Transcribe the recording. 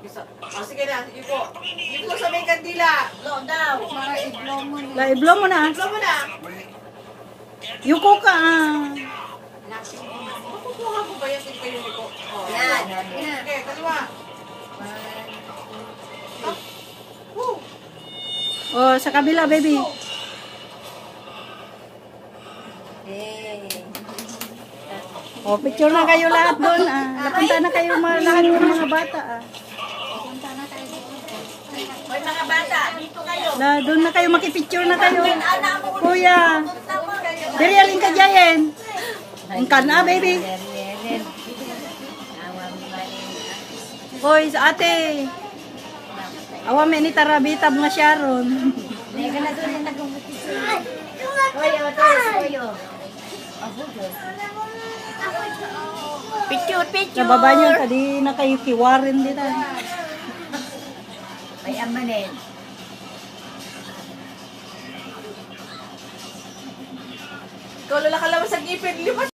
mag-isa. O, sige na, yuko. Yuko sa may kandila. Blow daw. Para i-blow mo. I-blow mo na. Blow mo na. Yuko ka. Makukuha mo ba yan kayo, Yuko? O, Yan. Okay, kaliwa. Up. Woo. Oh, sa kabila, baby. Oh, picture na kayo lahat doon. Napunta na kayo lahat ng mga bata. Hoy mga bata, dito kayo. Doon na kayo, makipicture na kayo. Kuya. Diri, alin ka dyan. Ang kana, baby. Hoy, sa ate. Awa, may ni Tarabita mga Sharon. Nega na doon yung nagumutis. Hoy, oyo. Picture, picture. Sa baba nyo, kadi na kayo kiwarin dito. Ay, amanin. Ikaw lalakalaman sa gipin. Lipas